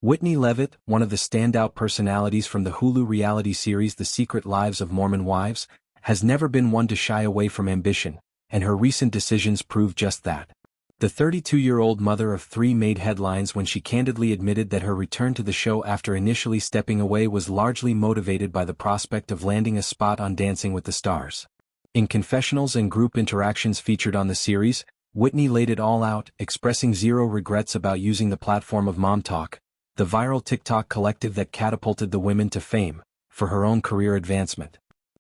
Whitney Leavitt, one of the standout personalities from the Hulu reality series The Secret Lives of Mormon Wives, has never been one to shy away from ambition, and her recent decisions prove just that. The 32-year-old mother of three made headlines when she candidly admitted that her return to the show after initially stepping away was largely motivated by the prospect of landing a spot on Dancing with the Stars. In confessionals and group interactions featured on the series, Whitney laid it all out, expressing zero regrets about using the platform of MomTok, the viral TikTok collective that catapulted the women to fame, for her own career advancement.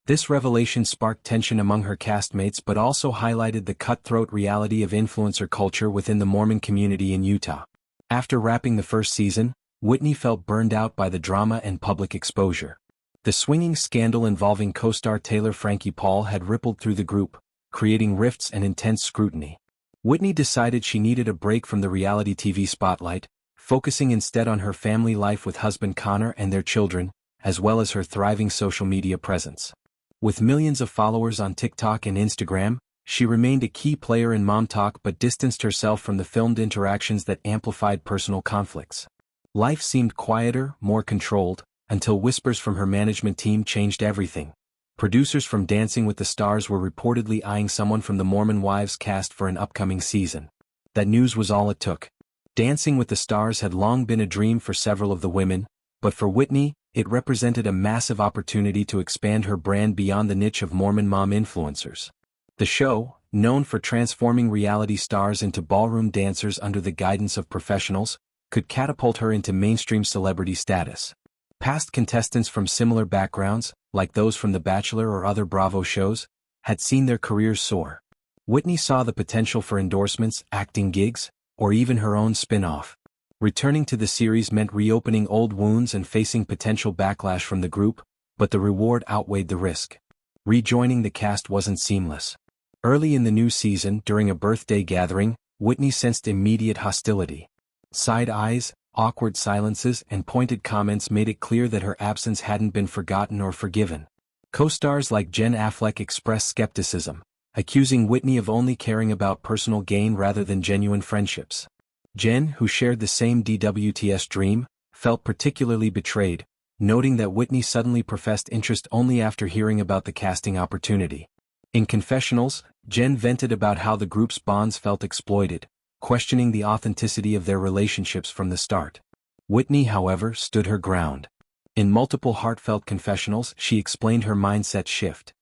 This revelation sparked tension among her castmates but also highlighted the cutthroat reality of influencer culture within the Mormon community in Utah. After wrapping the first season, Whitney felt burned out by the drama and public exposure. The swinging scandal involving co-star Taylor Frankie Paul had rippled through the group, creating rifts and intense scrutiny. Whitney decided she needed a break from the reality TV spotlight, focusing instead on her family life with husband Connor and their children, as well as her thriving social media presence. With millions of followers on TikTok and Instagram, she remained a key player in MomTok but distanced herself from the filmed interactions that amplified personal conflicts. Life seemed quieter, more controlled, until whispers from her management team changed everything. Producers from Dancing with the Stars were reportedly eyeing someone from the Mormon Wives cast for an upcoming season. That news was all it took. Dancing with the Stars had long been a dream for several of the women, but for Whitney, it represented a massive opportunity to expand her brand beyond the niche of Mormon mom influencers. The show, known for transforming reality stars into ballroom dancers under the guidance of professionals, could catapult her into mainstream celebrity status. Past contestants from similar backgrounds, like those from The Bachelor or other Bravo shows, had seen their careers soar. Whitney saw the potential for endorsements, acting gigs, or even her own spin-off. Returning to the series meant reopening old wounds and facing potential backlash from the group, but the reward outweighed the risk. Rejoining the cast wasn't seamless. Early in the new season, during a birthday gathering, Whitney sensed immediate hostility. Side eyes, awkward silences, and pointed comments made it clear that her absence hadn't been forgotten or forgiven. Co-stars like Jen Affleck expressed skepticism, accusing Whitney of only caring about personal gain rather than genuine friendships. Jen, who shared the same DWTS dream, felt particularly betrayed, noting that Whitney suddenly professed interest only after hearing about the casting opportunity. In confessionals, Jen vented about how the group's bonds felt exploited, questioning the authenticity of their relationships from the start. Whitney, however, stood her ground. In multiple heartfelt confessionals, she explained her mindset shift.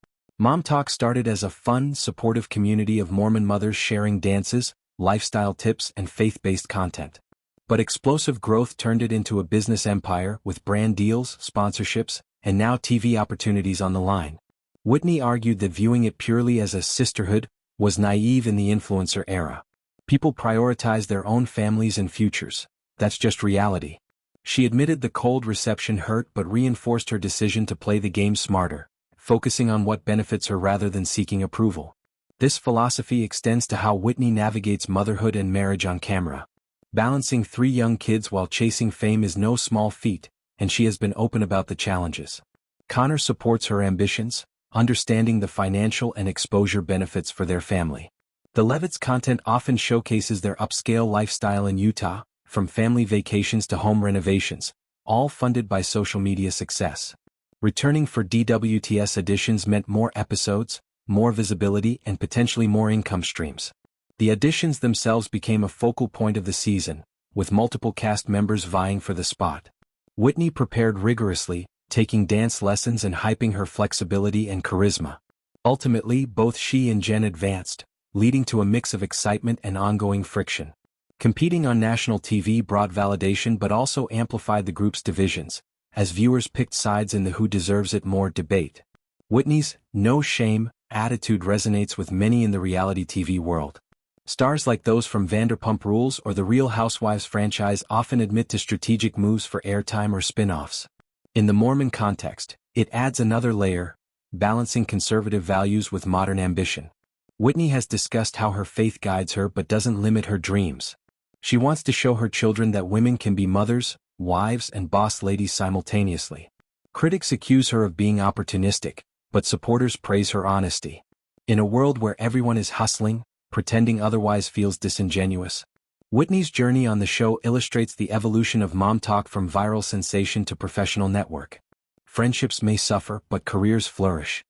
MomTok started as a fun, supportive community of Mormon mothers sharing dances, lifestyle tips, and faith-based content. But explosive growth turned it into a business empire with brand deals, sponsorships, and now TV opportunities on the line. Whitney argued that viewing it purely as a sisterhood was naive in the influencer era. People prioritize their own families and futures. That's just reality. She admitted the cold reception hurt but reinforced her decision to play the game smarter, focusing on what benefits her rather than seeking approval. This philosophy extends to how Whitney navigates motherhood and marriage on camera. Balancing 3 young kids while chasing fame is no small feat, and she has been open about the challenges. Connor supports her ambitions, understanding the financial and exposure benefits for their family. The Leavitt's content often showcases their upscale lifestyle in Utah, from family vacations to home renovations, all funded by social media success. Returning for DWTS editions meant more episodes, more visibility, and potentially more income streams. The auditions themselves became a focal point of the season, with multiple cast members vying for the spot. Whitney prepared rigorously, taking dance lessons and hyping her flexibility and charisma. Ultimately, both she and Jen advanced, leading to a mix of excitement and ongoing friction. Competing on national TV brought validation but also amplified the group's divisions, as viewers picked sides in the "who deserves it more" debate. Whitney's "no shame" attitude resonates with many in the reality TV world. Stars like those from Vanderpump Rules or the Real Housewives franchise often admit to strategic moves for airtime or spin-offs. In the Mormon context, it adds another layer, balancing conservative values with modern ambition. Whitney has discussed how her faith guides her but doesn't limit her dreams. She wants to show her children that women can be mothers, wives, and boss ladies simultaneously. Critics accuse her of being opportunistic, but supporters praise her honesty. In a world where everyone is hustling, pretending otherwise feels disingenuous. Whitney's journey on the show illustrates the evolution of MomTok from viral sensation to professional network. Friendships may suffer, but careers flourish.